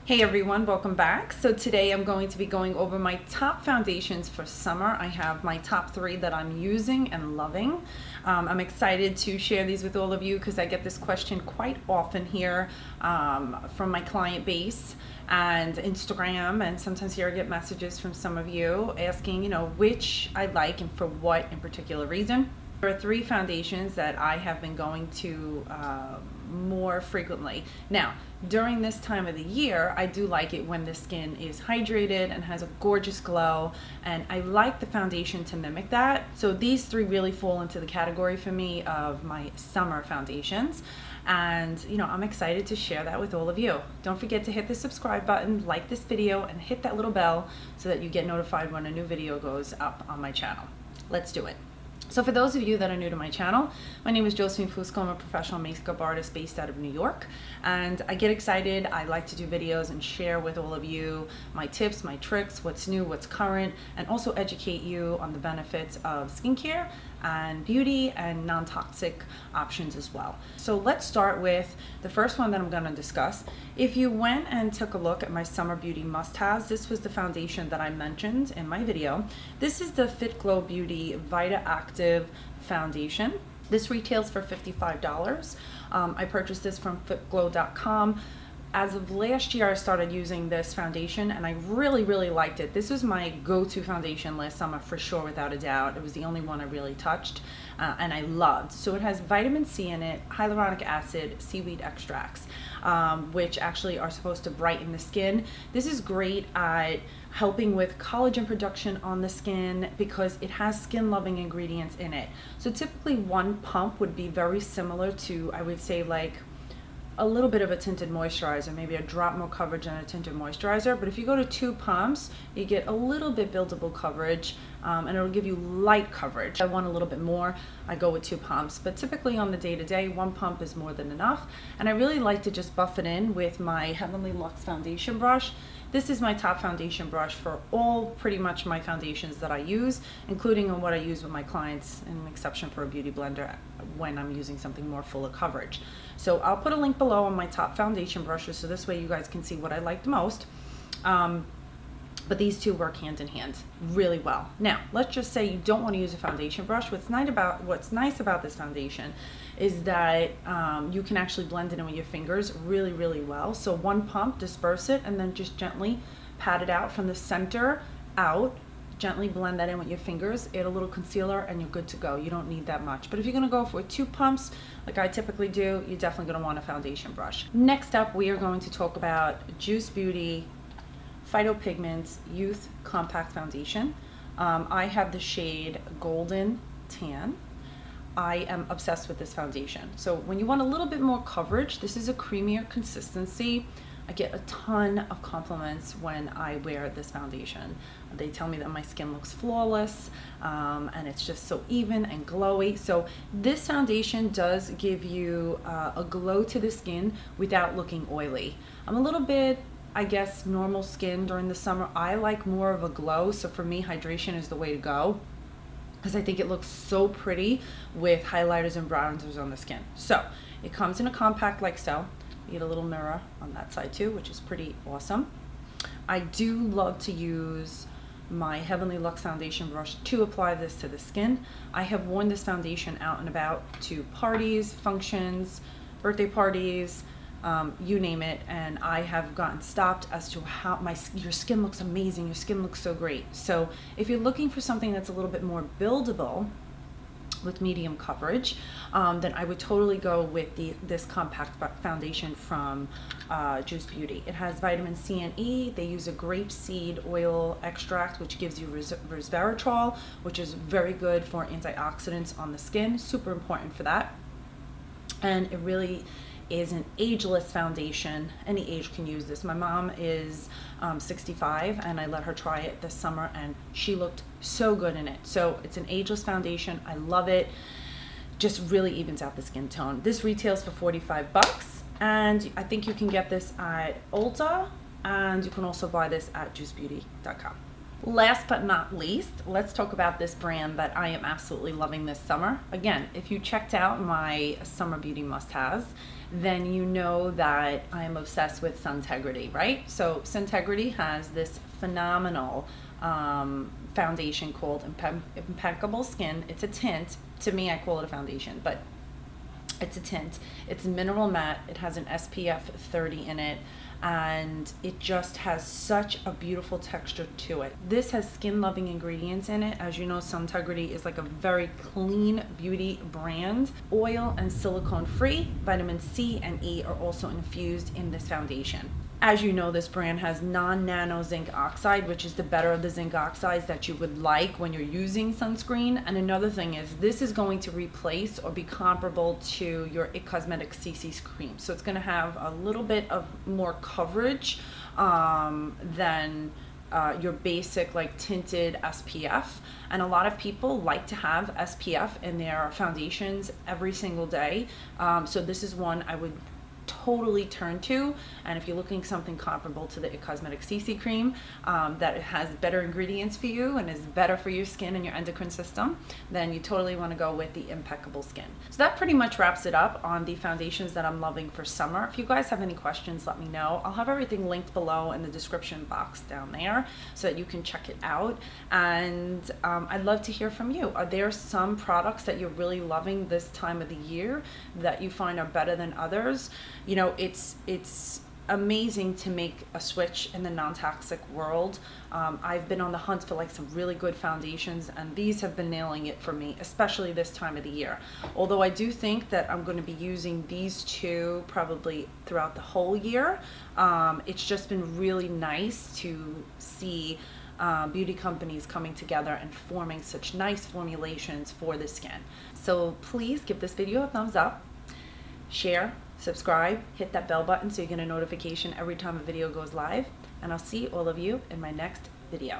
Hey everyone, welcome back. So today I'm going to be going over my top foundations for summer. I have my top 3 that I'm using and loving. I'm excited to share these with all of you because I get this question quite often here from my client base and Instagram, and sometimes here I get messages from some of you asking, which I like and for what in particular reason. There are 3 foundations that I have been going to more frequently. Now, during this time of the year, I do like it when the skin is hydrated and has a gorgeous glow, and I like the foundation to mimic that. So these 3 really fall into the category for me of my summer foundations. And I'm excited to share that with all of you. Don't forget to hit the subscribe button, like this video, and hit that little bell so that you get notified when a new video goes up on my channel. Let's do it. So for those of you that are new to my channel, my name is Josephine Fusco. I'm a professional makeup artist based out of New York, and I get excited. I like to do videos and share with all of you my tips, my tricks, what's new, what's current, and also educate you on the benefits of skincare and beauty and non-toxic options as well. So let's start with the first one that I'm going to discuss. If you went and took a look at my summer beauty must-haves, this was the foundation that I mentioned in my video. This is the Fit Glow Beauty Vita Activ foundation. This retails for $55. I purchased this from fitglow.com. As of last year, I started using this foundation and I really liked it. This was my go-to foundation last summer for sure, without a doubt. It was the only one I really touched and I loved. So it has vitamin C in it, hyaluronic acid, seaweed extracts, which actually are supposed to brighten the skin. This is great at helping with collagen production on the skin because it has skin-loving ingredients in it. So typically one pump would be very similar to, I would say, like a little bit of a tinted moisturizer, maybe a drop more coverage than a tinted moisturizer. But if you go to 2 pumps, you get a little bit buildable coverage, and it'll give you light coverage. I want a little bit more, I go with 2 pumps, but typically on the day-to-day, 1 pump is more than enough. And I really like to just buff it in with my Heavenly Luxe foundation brush. This is my top foundation brush for all pretty much my foundations that I use, including on what I use with my clients, an exception for a beauty blender when I'm using something more full of coverage. So I'll put a link below on my top foundation brushes, so this way you guys can see what I like the most. But these 2 work hand in hand really well. Now, let's just say you don't want to use a foundation brush. What's nice about this foundation is that you can actually blend it in with your fingers really well. So 1 pump, disperse it, and then just gently pat it out from the center out. Gently blend that in with your fingers, add a little concealer, and you're good to go. You don't need that much. But if you're going to go for 2 pumps, like I typically do, you're definitely going to want a foundation brush. Next up, we are going to talk about Juice Beauty Phytopigments Youth Compact Foundation. I have the shade Golden Tan. I am obsessed with this foundation. So when you want a little bit more coverage, this is a creamier consistency. I get a ton of compliments when I wear this foundation. They tell me that my skin looks flawless, and it's just so even and glowy. So this foundation does give you a glow to the skin without looking oily. I'm a little bit, I guess, normal skin during the summer. I like more of a glow, so for me, hydration is the way to go because I think it looks so pretty with highlighters and bronzers on the skin. So it comes in a compact like so. You get a little mirror on that side too, which is pretty awesome. I do love to use my Heavenly Luxe foundation brush to apply this to the skin. I have worn this foundation out and about to parties, functions, birthday parties, you name it, and I have gotten stopped as to how your skin looks amazing, your skin looks so great. So if you're looking for something that's a little bit more buildable with medium coverage, then I would totally go with this compact foundation from Juice Beauty. It has vitamin C and E. They use a grapeseed oil extract, which gives you resveratrol, which is very good for antioxidants on the skin. Super important for that. And it really is an ageless foundation. Any age can use this. My mom is 65 and I let her try it this summer and she looked so good in it. So it's an ageless foundation. I love it. Just really evens out the skin tone. This retails for $45 and I think you can get this at Ulta, and you can also buy this at juicebeauty.com. Last but not least, let's talk about this brand that I am absolutely loving this summer. Again, if you checked out my summer beauty must-haves, then you know that I'm obsessed with Suntegrity, right? So Suntegrity has this phenomenal foundation called Impeccable Skin. It's a tint. To me, I call it a foundation, but it's a tint. It's mineral matte. It has an SPF 30 in it, and it just has such a beautiful texture to it. This has skin loving ingredients in it. As you know, Suntegrity is like a very clean beauty brand. Oil and silicone free. Vitamin C and E are also infused in this foundation. As you know, this brand has non-nano zinc oxide, which is the better of the zinc oxides that you would like when you're using sunscreen. And another thing is, this is going to replace or be comparable to your It Cosmetics CC cream. So it's going to have a little bit of more coverage than your basic like tinted SPF. And a lot of people like to have SPF in their foundations every single day. So this is one I would totally turn to. And if you're looking something comparable to the It Cosmetics CC cream that has better ingredients for you and is better for your skin and your endocrine system, then you totally want to go with the Impeccable Skin. So that pretty much wraps it up on the foundations that I'm loving for summer. If you guys have any questions, let me know. I'll have everything linked below in the description box down there so that you can check it out. And I'd love to hear from you. Are there some products that you're really loving this time of the year that you find are better than others? You know, it's amazing to make a switch in the non-toxic world. I've been on the hunt for like some really good foundations, and these have been nailing it for me, especially this time of the year. Although I do think that I'm going to be using these two probably throughout the whole year. It's just been really nice to see beauty companies coming together and forming such nice formulations for the skin. So please give this video a thumbs up, share, subscribe, hit that bell button so you get a notification every time a video goes live, and I'll see all of you in my next video.